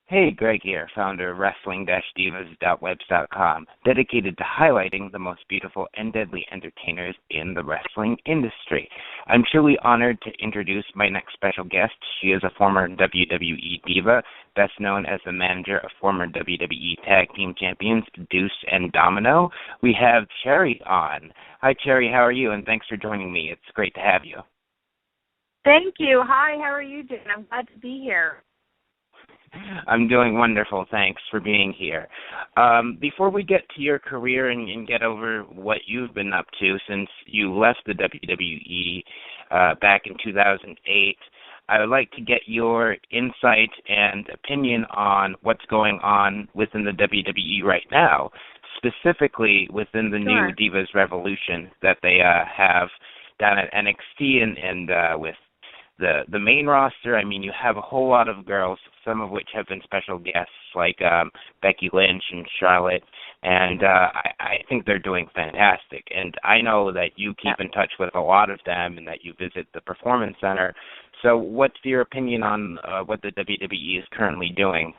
Hey, Greg here, founder of Wrestling-Divaz.webs.com, dedicated to highlighting the most beautiful and deadly entertainers in the wrestling industry. I'm truly honored to introduce my next special guest. She is a former WWE Diva, best known as the manager of former WWE Tag Team Champions Deuce N Domino. We have Cherry on. Hi, Cherry, how are you? And thanks for joining me. It's great to have you. Thank you. Hi, how are you doing? I'm glad to be here. I'm doing wonderful. Thanks for being here. Before we get to your career and get over what you've been up to since you left the WWE back in 2008, I would like to get your insight and opinion on what's going on within the WWE right now, specifically within the new Divas Revolution that they have down at NXT and with the main roster. I mean, you have a whole lot of girls, some of which have been special guests, like Becky Lynch and Charlotte, and I think they're doing fantastic. And I know that you keep in touch with a lot of them and that you visit the Performance Center. So what's your opinion on what the WWE is currently doing?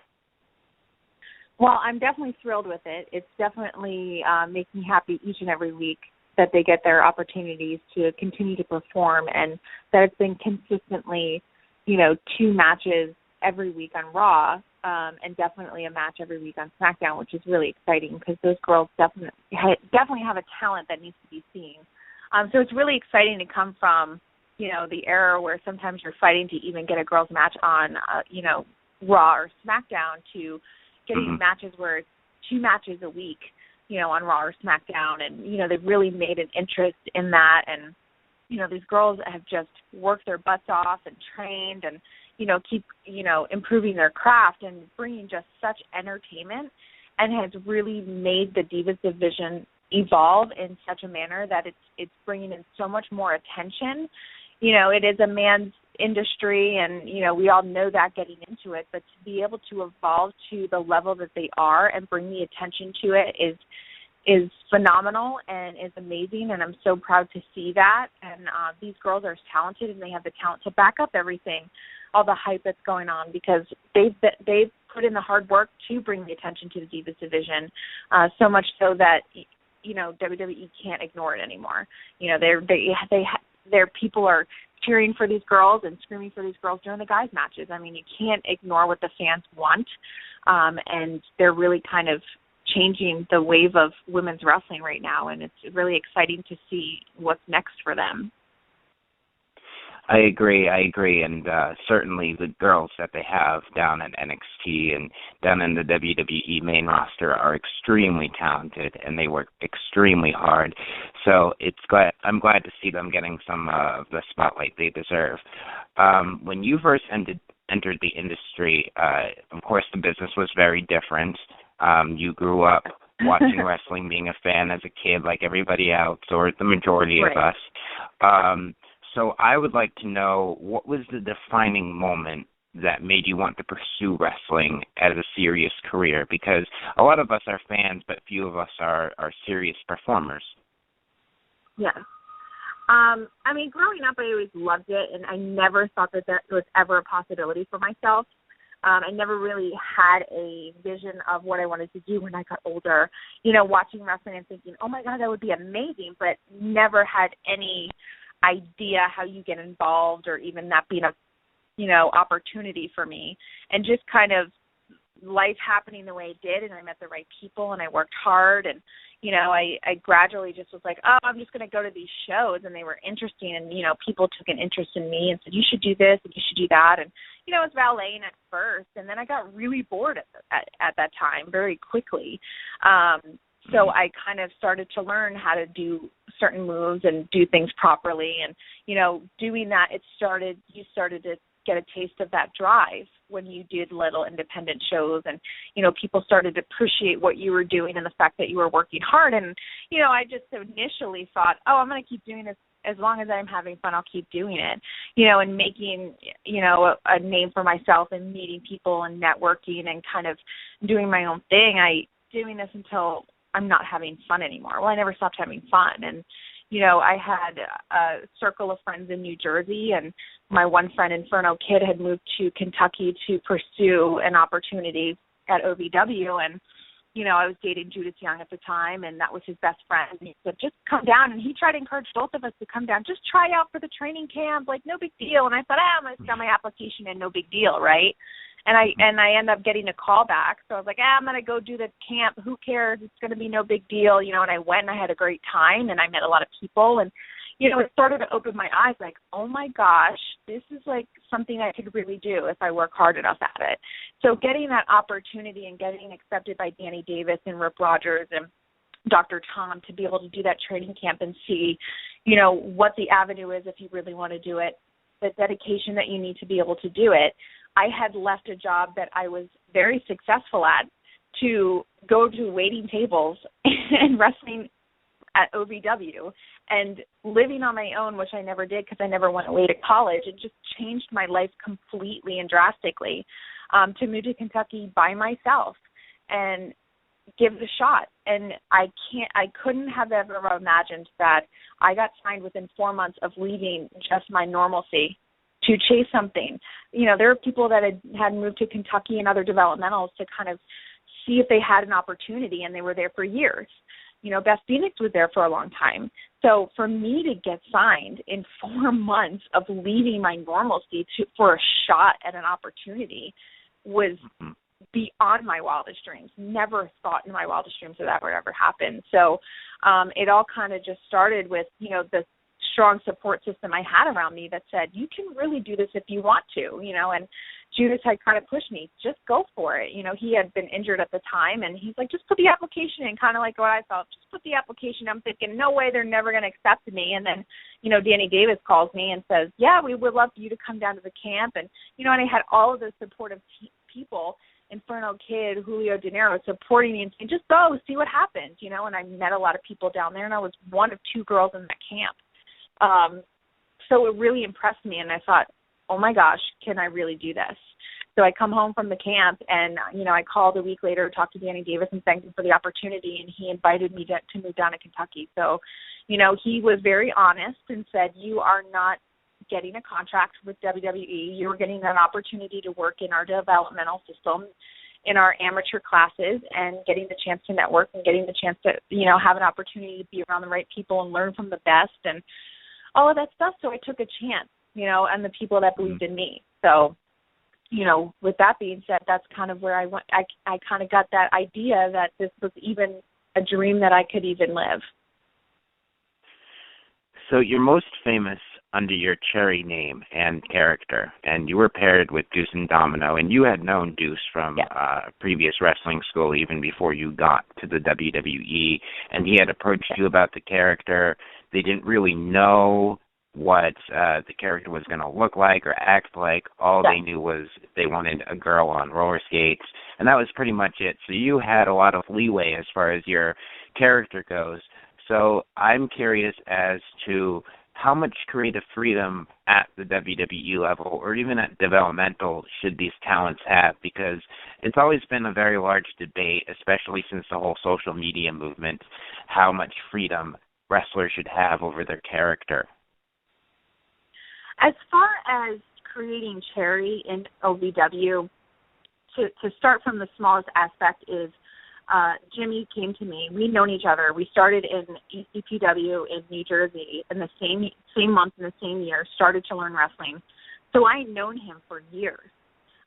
Well, I'm definitely thrilled with it. It's definitely makes me happy each and every week that they get their opportunities to continue to perform, and that it's been consistently, 2 matches every week on Raw, and definitely a match every week on SmackDown, which is really exciting because those girls definitely have a talent that needs to be seen. So it's really exciting to come from, the era where sometimes you're fighting to even get a girls match on, Raw or SmackDown, to getting matches where it's 2 matches a week, on Raw or SmackDown, and, they've really made an interest in that, and, these girls have just worked their butts off and trained and, keep, improving their craft and bringing just such entertainment, and has really made the Divas division evolve in such a manner that it's bringing in so much more attention. It is a man's industry, and, we all know that getting into it, but to be able to evolve to the level that they are and bring the attention to it is phenomenal and is amazing, and I'm so proud to see that. And these girls are talented, and they have the talent to back up everything, all the hype that's going on, because they've put in the hard work to bring the attention to the Divas division, so much so that, WWE can't ignore it anymore. Their people are cheering for these girls and screaming for these girls during the guys' matches. I mean, you can't ignore what the fans want, and they're really kind of changing the wave of women's wrestling right now, and it's really exciting to see what's next for them. I agree, and certainly the girls that they have down at NXT and down in the WWE main roster are extremely talented, and they work extremely hard. So I'm glad to see them getting some of the spotlight they deserve. When you first entered the industry, of course, the business was very different. You grew up watching wrestling, being a fan as a kid like everybody else, or the majority of us. So I would like to know, what was the defining moment that made you want to pursue wrestling as a serious career? Because a lot of us are fans, but few of us are serious performers. Yes. I mean, growing up, I always loved it, and I never thought that was ever a possibility for myself. I never really had a vision of what I wanted to do when I got older, watching wrestling and thinking, oh, my God, that would be amazing, but never had any idea how you get involved or even that being a, opportunity for me. And just kind of life happening the way it did, and I met the right people, and I worked hard, and, I gradually just was like, oh, I'm just going to go to these shows, and they were interesting, and, people took an interest in me and said, you should do this and you should do that, and, I was valeting at first, and then I got really bored at that time very quickly. So I kind of started to learn how to do certain moves and do things properly, and, doing that, you started to get a taste of that drive when you did little independent shows, and, people started to appreciate what you were doing and the fact that you were working hard. And, I just initially thought, oh, I'm going to keep doing this. As long as I'm having fun, I'll keep doing it, and making, a name for myself and meeting people and networking and kind of doing my own thing. Doing this until I'm not having fun anymore. Well, I never stopped having fun. And, I had a circle of friends in New Jersey, and my one friend, Inferno Kid, had moved to Kentucky to pursue an opportunity at OVW, and I was dating Judas Young at the time, and that was his best friend. And he said, just come down. And he tried to encourage both of us to come down. Just try out for the training camp, like no big deal. And I thought, I'm going to send my application in, no big deal, right? And I ended up getting a call back. So I was like, I'm going to go do the camp. Who cares? It's going to be no big deal. And I went and I had a great time, and I met a lot of people. And, it started to open my eyes like, oh, my gosh, this is like something I could really do if I work hard enough at it. So getting that opportunity and getting accepted by Danny Davis and Rip Rogers and Dr. Tom to be able to do that training camp and see, what the avenue is if you really want to do it, the dedication that you need to be able to do it. I had left a job that I was very successful at to go to waiting tables and wrestling at OVW and living on my own, which I never did because I never went away to college. It just changed my life completely and drastically to move to Kentucky by myself and give it a shot. And I couldn't have ever imagined that I got signed within 4 months of leaving just my normalcy to chase something. There are people that had moved to Kentucky and other developmentals to kind of see if they had an opportunity, and they were there for years. Beth Phoenix was there for a long time. So for me to get signed in 4 months of leaving my normalcy for a shot at an opportunity was beyond my wildest dreams. Never thought in my wildest dreams that would ever happen. So it all kind of just started with, the strong support system I had around me that said, you can really do this if you want to, and Judas had kind of pushed me, just go for it. He had been injured at the time, and he's like, just put the application in, kind of like what I felt, just put the application. I'm thinking, no way, they're never going to accept me. And then, Danny Davis calls me and says, yeah, we would love you to come down to the camp. And, and I had all of the supportive people, Inferno Kid, Julio De Niro, supporting me and saying, just go, see what happens, and I met a lot of people down there, and I was one of 2 girls in that camp. So it really impressed me, and I thought, oh my gosh, can I really do this? So I come home from the camp, and, I called a week later, talked to Danny Davis and thanked him for the opportunity, and he invited me to move down to Kentucky. So, he was very honest and said, you are not getting a contract with WWE. You're getting an opportunity to work in our developmental system, in our amateur classes, and getting the chance to network and getting the chance to, have an opportunity to be around the right people and learn from the best and all of that stuff. So I took a chance, and the people that believed in me. So, with that being said, that's kind of where I went. I kind of got that idea that this was even a dream that I could even live. So you're most famous under your Cherry name and character, and you were paired with Deuce N Domino, and you had known Deuce from previous wrestling school even before you got to the WWE, and he had approached you about the character. They didn't really know what the character was going to look like or act like. All they knew was they wanted a girl on roller skates, and that was pretty much it. So you had a lot of leeway as far as your character goes. So I'm curious as to how much creative freedom at the WWE level or even at developmental should these talents have, because it's always been a very large debate, especially since the whole social media movement, how much freedom wrestlers should have over their character. As far as creating Cherry in OVW, to start from the smallest aspect is Jimmy came to me. We'd known each other. We started in ECPW in New Jersey in the same month in the same year, started to learn wrestling. So I had known him for years.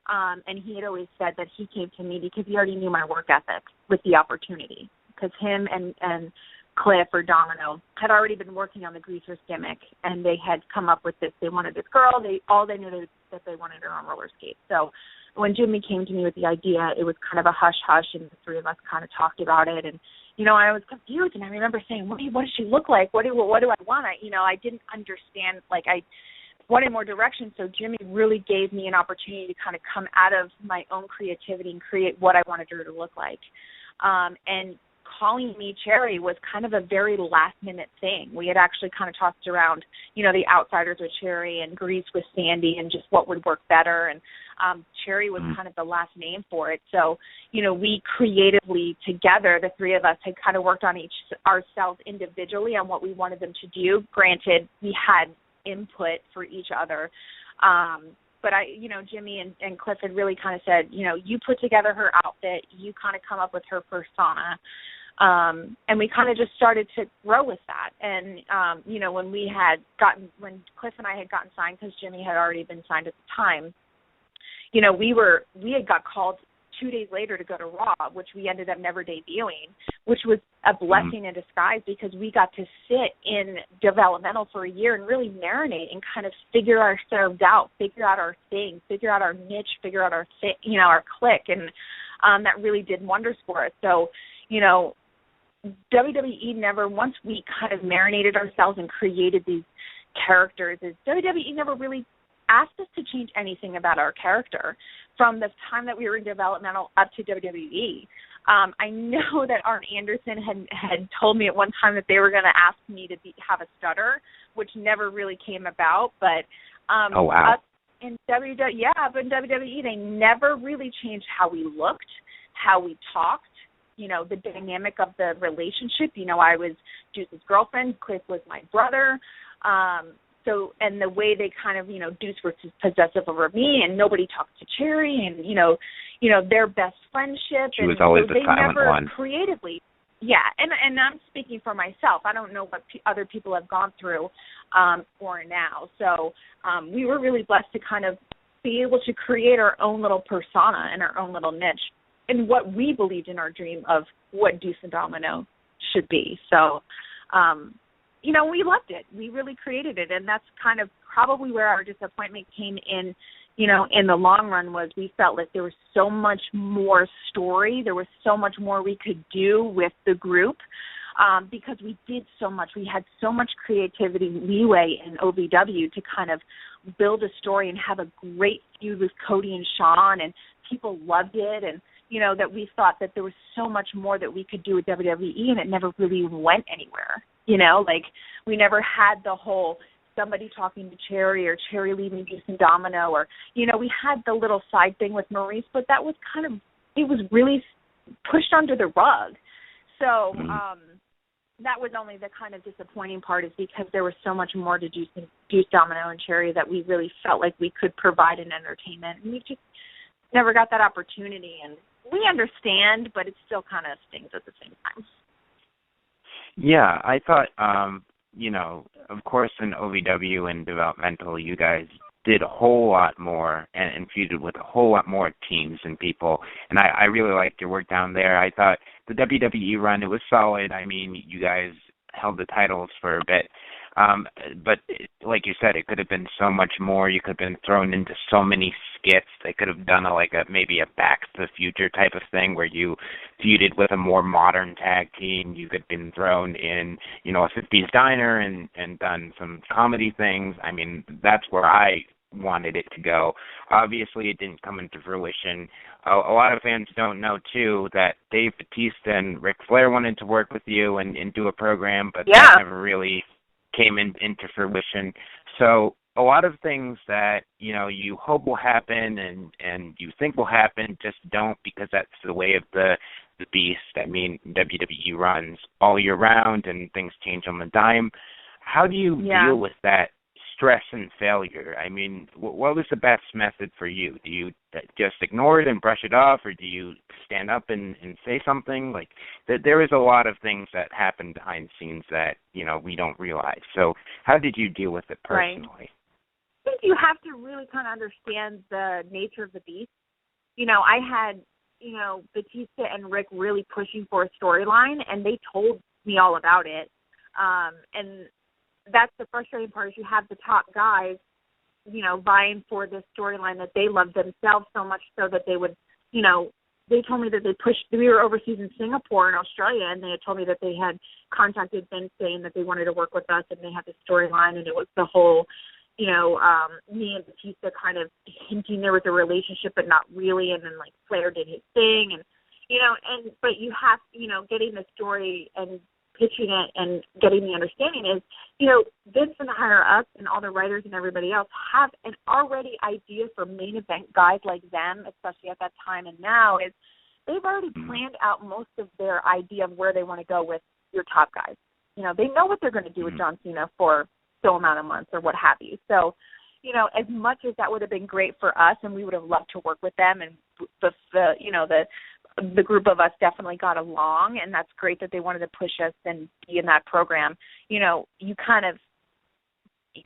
And he had always said that he came to me because he already knew my work ethic with the opportunity. Because him and Cliff or Domino had already been working on the greasers gimmick, and they had come up with this. They wanted this girl. All they knew that they wanted her on roller skates. So when Jimmy came to me with the idea, it was kind of a hush-hush, and the three of us kind of talked about it. And, I was confused, and I remember saying, what does she look like? What do I want? I didn't understand. I wanted more direction, so Jimmy really gave me an opportunity to kind of come out of my own creativity and create what I wanted her to look like. And calling me Cherry was kind of a very last-minute thing. We had actually kind of tossed around, the Outsiders with Cherry and Grease with Sandy and just what would work better. And Cherry was kind of the last name for it. So, we creatively together, the three of us, had kind of worked on ourselves individually on what we wanted them to do. Granted, we had input for each other. But Jimmy and Cliff had really kind of said, you put together her outfit, you kind of come up with her persona. And we kind of just started to grow with that. And, when Cliff and I had gotten signed, because Jimmy had already been signed at the time, we had got called 2 days later to go to Raw, which we ended up never debuting, which was a blessing in disguise because we got to sit in developmental for a year and really marinate and kind of figure ourselves out, figure out our thing, figure out our niche, figure out our clique, and that really did wonders for us. So, WWE never, once we kind of marinated ourselves and created these characters, WWE never really asked us to change anything about our character from the time that we were in developmental up to WWE. I know that Arn Anderson had told me at one time that they were going to ask me to have a stutter, which never really came about. But oh wow! In WWE, they never really changed how we looked, how we talked. The dynamic of the relationship. I was Deuce's girlfriend. Cliff was my brother. So, and the way they kind of, Deuce was possessive over me, and nobody talked to Cherry, and, their best friendship. She was always the silent one. Creatively, and I'm speaking for myself. I don't know what other people have gone through or now. So we were really blessed to kind of be able to create our own little persona and our own little niche and what we believed in our dream of what Deuce N Domino should be. So, we loved it. We really created it, and that's kind of probably where our disappointment came in, in the long run was we felt like there was so much more story. There was so much more we could do with the group because we did so much. We had so much creativity leeway in OVW to kind of build a story and have a great feud with Cody and Shawn, and people loved it, and that we thought that there was so much more that we could do with WWE, and it never really went anywhere. We never had the whole somebody talking to Cherry or Cherry leaving Deuce N Domino, or, we had the little side thing with Maurice, but that was it was really pushed under the rug. So that was only the kind of disappointing part, is because there was so much more to Deuce Domino and Cherry that we really felt like we could provide an entertainment, and we just never got that opportunity. And we understand, but it still kind of stings at the same time. Yeah, I thought, of course in OVW and developmental, you guys did a whole lot more and feuded with a whole lot more teams and people, and I really liked your work down there. I thought the WWE run, it was solid. I mean, you guys held the titles for a bit, but like you said, it could have been so much more. You could have been thrown into so many skits. They could have done maybe a Back to the Future type of thing where you feuded with a more modern tag team. You could have been thrown in, a 50s diner and done some comedy things. I mean, that's where I wanted it to go. Obviously, it didn't come into fruition. A lot of fans don't know, too, that Dave Bautista and Ric Flair wanted to work with you and do a program, but that never really came into fruition. So a lot of things that, you hope will happen and you think will happen just don't, because that's the way of the beast. I mean, WWE runs all year round and things change on the dime. How do you deal with that stress and failure? I mean, what was the best method for you? Do you just ignore it and brush it off, or do you stand up and say something? There is a lot of things that happen behind the scenes that, we don't realize. So how did you deal with it personally? Right. I think you have to really kind of understand the nature of the beast. I had, Batista and Rick really pushing for a storyline, and they told me all about it. And that's the frustrating part, is you have the top guys, vying for this storyline that they love themselves so much so that they would, they told me that we were overseas in Singapore and Australia, and they had told me that they had contacted Vince saying that they wanted to work with us, and they had the storyline, and it was the whole, me and Batista kind of hinting there was a relationship, but not really, and then, Flair did his thing, and, but you have, getting the story and pitching it and getting the understanding is, Vince and the higher ups and all the writers and everybody else have an already idea for main event guys like them, especially at that time and now, is they've already planned out most of their idea of where they want to go with your top guys. They know what they're going to do with John Cena for so amount of months or what have you. So, as much as that would have been great for us and we would have loved to work with them, and the group of us definitely got along, and that's great that they wanted to push us and be in that program, you kind of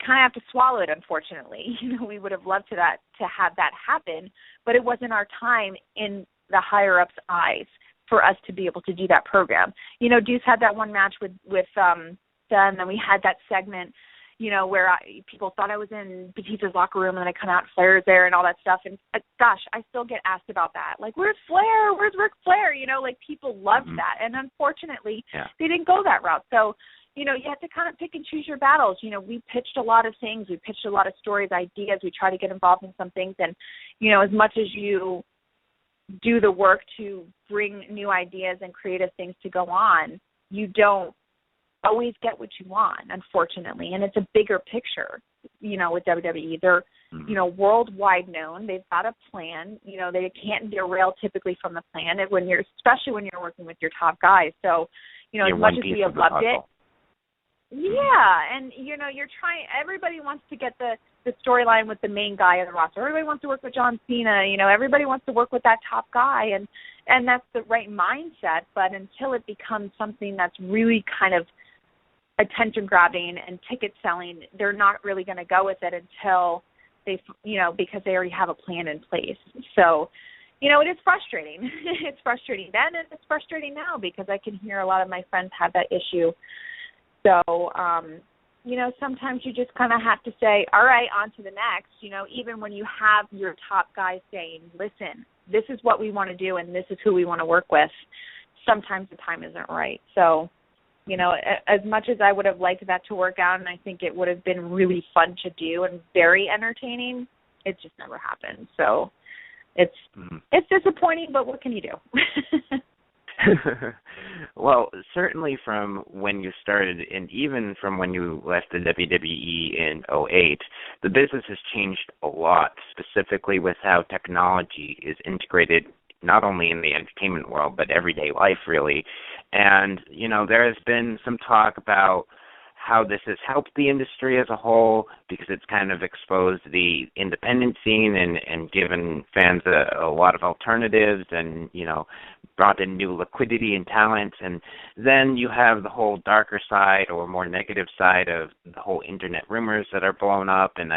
have to swallow it, unfortunately. We would have loved to have that happen, but it wasn't our time in the higher-ups' eyes for us to be able to do that program. Deuce had that one match with them, and then we had that segment, where people thought I was in Batista's locker room, and then I come out, Flair's there and all that stuff. And gosh, I still get asked about that. Like, where's Flair? Where's Ric Flair? People loved that. And unfortunately, they didn't go that route. So, you have to kind of pick and choose your battles. We pitched a lot of things. We pitched a lot of stories, ideas. We try to get involved in some things. And, as much as you do the work to bring new ideas and creative things to go on, you don't always get what you want, unfortunately, and it's a bigger picture, with WWE. They're, worldwide known. They've got a plan. They can't derail typically from the plan, especially when you're working with your top guys. So, as much as we have loved it, and, you're trying, everybody wants to get the storyline with the main guy of the roster. Everybody wants to work with John Cena. Everybody wants to work with that top guy, and that's the right mindset, but until it becomes something that's really kind of attention grabbing and ticket selling, they're not really going to go with it until they, because they already have a plan in place. So, it is frustrating. It's frustrating then, and it's frustrating now, because I can hear a lot of my friends have that issue. So, sometimes you just kind of have to say, all right, on to the next, even when you have your top guys saying, listen, this is what we want to do and this is who we want to work with, sometimes the time isn't right. So, as much as I would have liked that to work out, and I think it would have been really fun to do and very entertaining, it just never happened. So it's disappointing, but what can you do? Well, certainly from when you started, and even from when you left the WWE in '08, the business has changed a lot, specifically with how technology is integrated not only in the entertainment world, but everyday life, really. And, there has been some talk about how this has helped the industry as a whole, because it's kind of exposed the independent scene and given fans a lot of alternatives and, brought in new liquidity and talent. And then you have the whole darker side or more negative side of the whole internet rumors that are blown up. And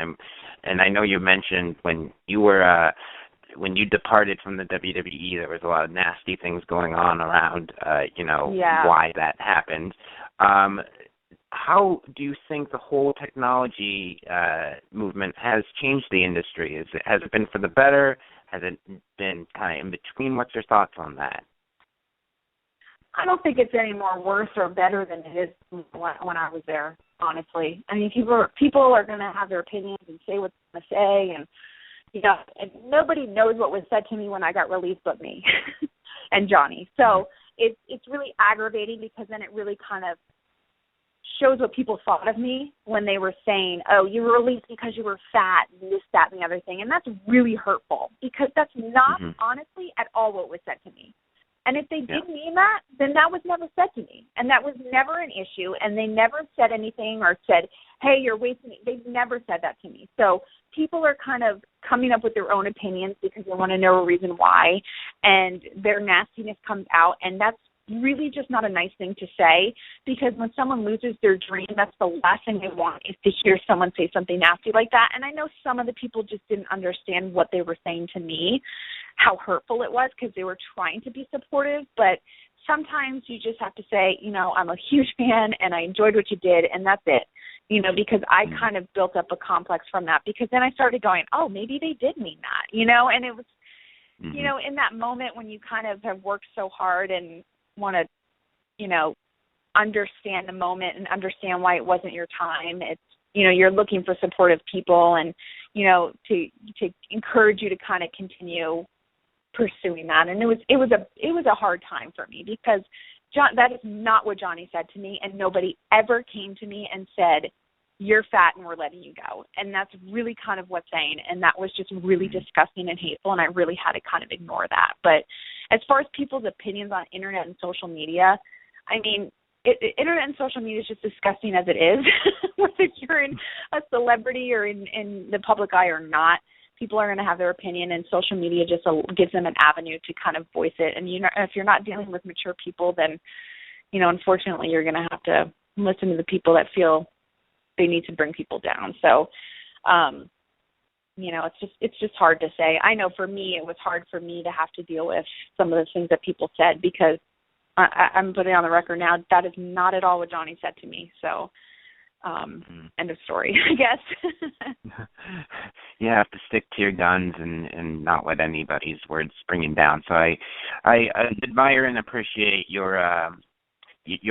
I know you mentioned when you departed from the WWE, there was a lot of nasty things going on around, why that happened. How do you think the whole technology movement has changed the industry? Has it been for the better? Has it been kind of in between? What's your thoughts on that? I don't think it's any more worse or better than it is when I was there, honestly. I mean, people are going to have their opinions and say what they're going to say, and and nobody knows what was said to me when I got released but me and Johnny. So it's really aggravating, because then it really kind of shows what people thought of me when they were saying, oh, you were released because you were fat, this, that, and the other thing. And that's really hurtful, because that's not honestly at all what was said to me. And if they did mean that, then that was never said to me. And that was never an issue. And they never said anything or said, hey, you're wasting it. They've never said that to me. So people are kind of coming up with their own opinions because they want to know a reason why. And their nastiness comes out. And that's really just not a nice thing to say, because when someone loses their dream, that's the last thing they want, is to hear someone say something nasty like that. And I know some of the people just didn't understand what they were saying to me, how hurtful it was, because they were trying to be supportive. But sometimes you just have to say, I'm a huge fan and I enjoyed what you did, and that's it. Because I kind of built up a complex from that, because then I started going, oh, maybe they did mean that, and it was, in that moment when you kind of have worked so hard and want to, understand the moment and understand why it wasn't your time. It's, you're looking for supportive people and, to encourage you to kind of continue pursuing that. And it was a hard time for me because that is not what Johnny said to me, and nobody ever came to me and said, "You're fat and we're letting you go." And that's really kind of what's saying, and that was just really disgusting and hateful, and I really had to kind of ignore that. But as far as people's opinions on internet and social media, I mean, internet and social media is just disgusting as it is, whether you're in a celebrity or in the public eye or not. People are going to have their opinion, and social media just gives them an avenue to kind of voice it. And if you're not dealing with mature people, then, unfortunately, you're going to have to listen to the people that feel they need to bring people down. So, it's just hard to say. I know for me, it was hard for me to have to deal with some of the things that people said because I'm putting on the record now, that is not at all what Johnny said to me. So, end of story, I guess. You have to stick to your guns and not let anybody's words bring you down. So I admire and appreciate your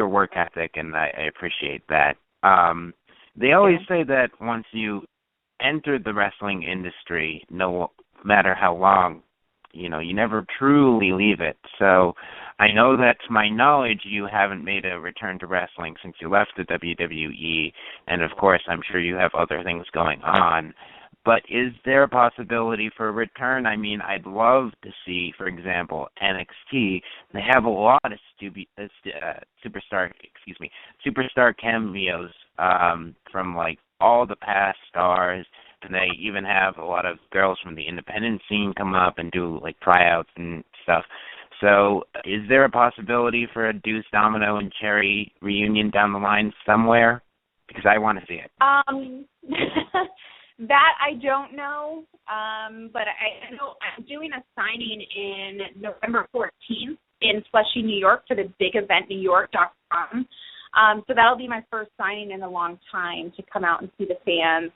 work ethic, and I appreciate that. They always say that once you enter the wrestling industry, no matter how long, you never truly leave it. So I know that, to my knowledge, you haven't made a return to wrestling since you left the WWE, and of course I'm sure you have other things going on. But is there a possibility for a return? I mean, I'd love to see, for example, NXT. They have a lot of superstar cameos from like all the past stars, and they even have a lot of girls from the independent scene come up and do like tryouts and stuff. So is there a possibility for a Deuce Domino and Cherry reunion down the line somewhere? Because I want to see it. That I don't know, but I know I'm doing a signing in November 14th in Flushing, New York for the big event, NewYork.com. So that'll be my first signing in a long time to come out and see the fans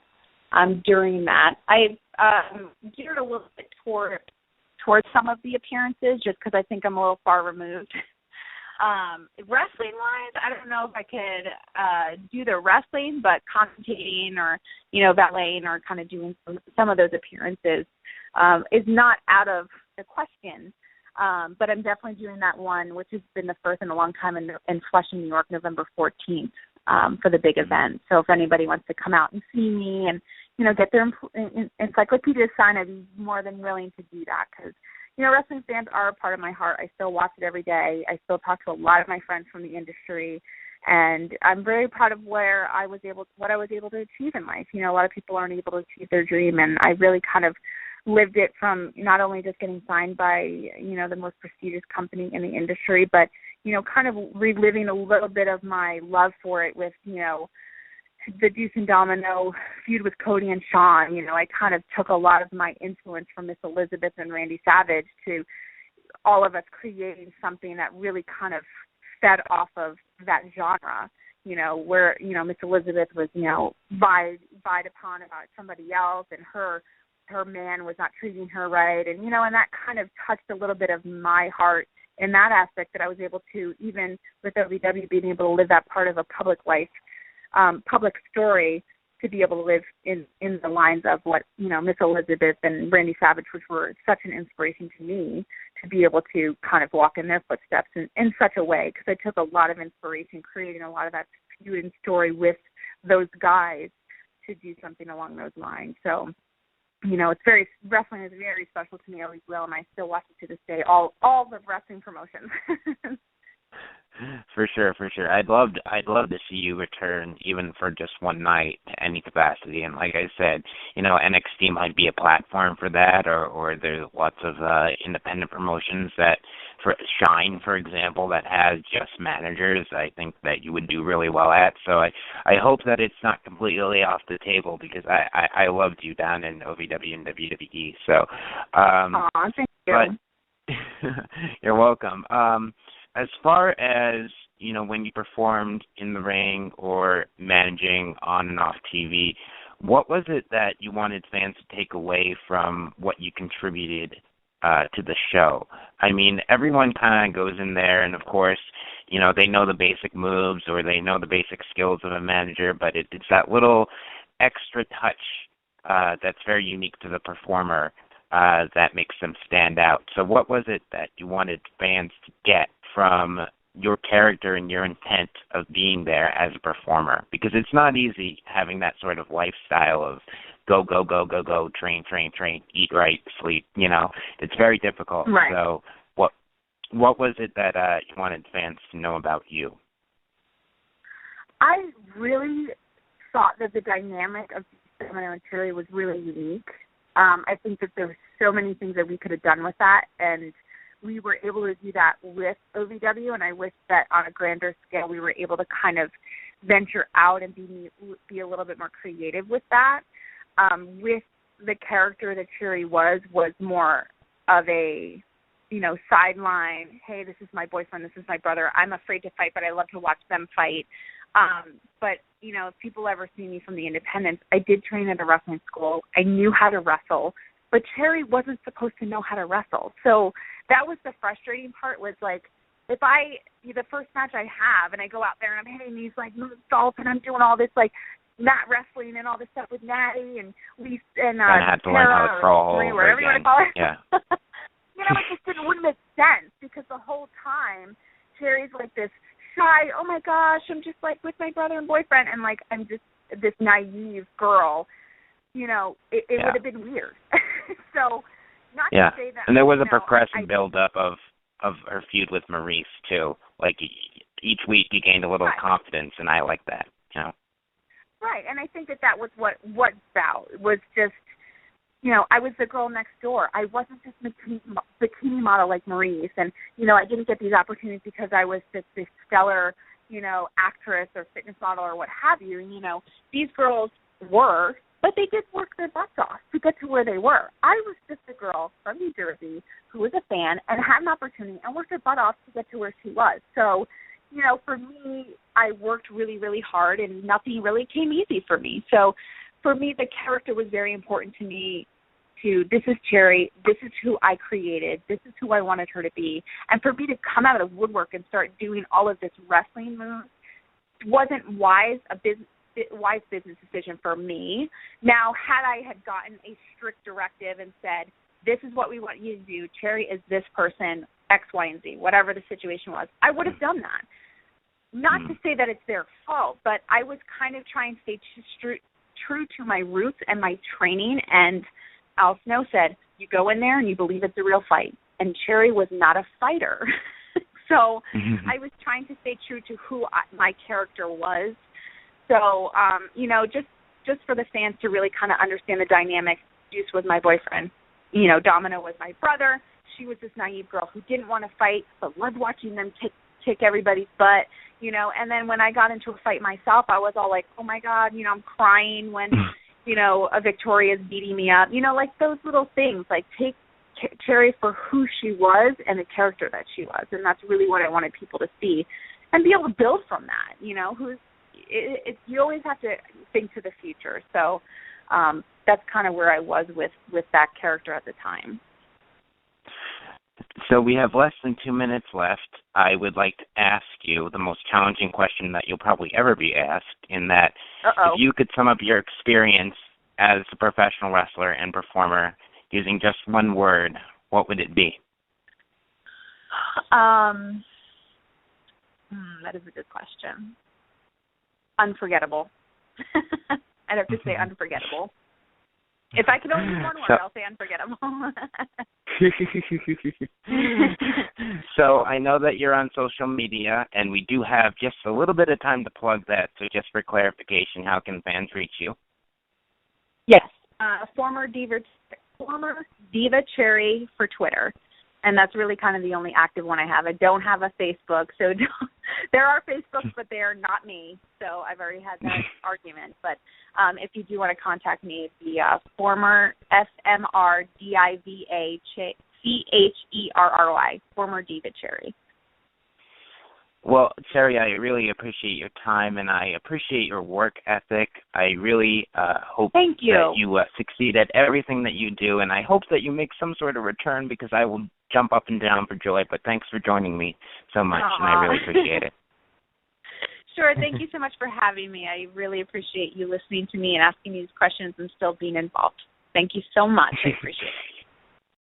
during that. I've geared a little bit towards some of the appearances just because I think I'm a little far removed. Wrestling-wise, I don't know if I could do the wrestling, but commentating or, valeting or kind of doing some of those appearances is not out of the question. But I'm definitely doing that one, which has been the first in a long time in Flushing, New York, November 14th for the big event. So if anybody wants to come out and see me and, get their encyclopedia signed, I'd be more than willing to do that because, wrestling fans are a part of my heart. I still watch it every day. I still talk to a lot of my friends from the industry, and I'm very proud of what I was able to achieve in life. A lot of people aren't able to achieve their dream, and I really kind of lived it from not only just getting signed by, the most prestigious company in the industry, but, kind of reliving a little bit of my love for it with, the Deuce N Domino feud with Cody and Shawn. I kind of took a lot of my influence from Miss Elizabeth and Randy Savage to all of us creating something that really kind of fed off of that genre, where, Miss Elizabeth was, vied upon about somebody else and her man was not treating her right. And, and that kind of touched a little bit of my heart in that aspect that I was able to, even with OVW being able to live that part of a public life, public story, to be able to live in the lines of what, Miss Elizabeth and Randy Savage, which were such an inspiration to me, to be able to kind of walk in their footsteps in such a way, because I took a lot of inspiration creating a lot of that feud and story with those guys to do something along those lines. So, wrestling is very special to me, always will, and I still watch it to this day, all the wrestling promotions. For sure. I'd love to see you return, even for just one night, to any capacity. And like I said, NXT might be a platform for that, or there's lots of independent promotions that, for Shine, for example, that has just managers. I think that you would do really well at. So I hope that it's not completely off the table, because I loved you down in OVW and WWE. So, thank you. But you're welcome. As far as, when you performed in the ring or managing on and off TV, what was it that you wanted fans to take away from what you contributed to the show? I mean, everyone kind of goes in there, and of course, they know the basic moves or they know the basic skills of a manager, but it's that little extra touch that's very unique to the performer that makes them stand out. So what was it that you wanted fans to get from your character and your intent of being there as a performer? Because it's not easy having that sort of lifestyle of go, go, go, go, go, train, train, train, eat right, sleep, you know. It's very difficult. Right. So what was it that you wanted fans to know about you? I really thought that the dynamic of Domino and Cherry was really unique. I think that there were so many things that we could have done with that, and we were able to do that with OVW, and I wish that on a grander scale we were able to kind of venture out and be a little bit more creative with that. With the character that Cherry was more of a, you know, sideline, hey, this is my boyfriend, this is my brother, I'm afraid to fight, but I love to watch them fight. But, you know, if people ever see me from the independents, I did train at a wrestling school. I knew how to wrestle, but Cherry wasn't supposed to know how to wrestle. So that was the frustrating part, was like, if the first match I have and I go out there and I'm hitting these like moonsaults and I'm doing all this like mat wrestling and all this stuff with Natty and Lisa and I had to learn how to crawl over whatever you want to call it. Yeah. You know, it wouldn't make sense, because the whole time Cherry's like this shy, oh my gosh, I'm just like with my brother and boyfriend, and like I'm just this naive girl. You know, it would have been weird. So not to say that. And there was a progressive build-up of her feud with Maurice too. Like each week you gained a little confidence, and I like that. You know. Right, and I think that was what Val was just. You know, I was the girl next door. I wasn't just bikini model like Maurice, and you know, I didn't get these opportunities because I was just this stellar, you know, actress or fitness model or what have you. And, you know, these girls were, but they did work their butts off to get to where they were. I was just a girl from New Jersey who was a fan and had an opportunity and worked her butt off to get to where she was. So, you know, for me, I worked really, really hard, and nothing really came easy for me. So, for me, the character was very important to me. This is Cherry, this is who I created, this is who I wanted her to be. And for me to come out of the woodwork and start doing all of this wrestling moves wasn't a wise business decision for me. Now, had I gotten a strict directive and said, this is what we want you to do, Cherry is this person, X, Y, and Z, whatever the situation was, I would have done that. Not to say that it's their fault, but I was kind of trying to stay true to my roots and my training, and Al Snow said, you go in there and you believe it's a real fight. And Cherry was not a fighter. So I was trying to stay true to who my character was. So, you know, just for the fans to really kind of understand the dynamic, Deuce was my boyfriend. You know, Domino was my brother. She was this naive girl who didn't want to fight but loved watching them kick everybody's butt. You know, and then when I got into a fight myself, I was all like, oh, my God, you know, I'm crying when you know, a Victoria's beating me up, you know, like those little things, like take Cherry for who she was and the character that she was. And that's really what I wanted people to see and be able to build from that, you know, you always have to think to the future. So that's kind of where I was with that character at the time. So we have less than 2 minutes left. I would like to ask you the most challenging question that you'll probably ever be asked, in that if you could sum up your experience as a professional wrestler and performer using just one word, what would it be? That is a good question. Unforgettable. I'd have to say unforgettable. If I could only use one word, I'll say unforgettable. So I know that you're on social media, and we do have just a little bit of time to plug that. So just for clarification, how can fans reach you? Yes, former Diva Cherry for Twitter. And that's really kind of the only active one I have. I don't have a Facebook, so there are Facebooks, but they are not me. So I've already had that argument. But if you do want to contact me, it'd be former FMRDIVA former Diva Cherry. Well, Cherry, I really appreciate your time, and I appreciate your work ethic. I really hope that you succeed at everything that you do, and I hope that you make some sort of return, because I will jump up and down for joy. But thanks for joining me so much, and I really appreciate it. Sure. Thank you so much for having me. I really appreciate you listening to me and asking these questions and still being involved. Thank you so much. I appreciate it.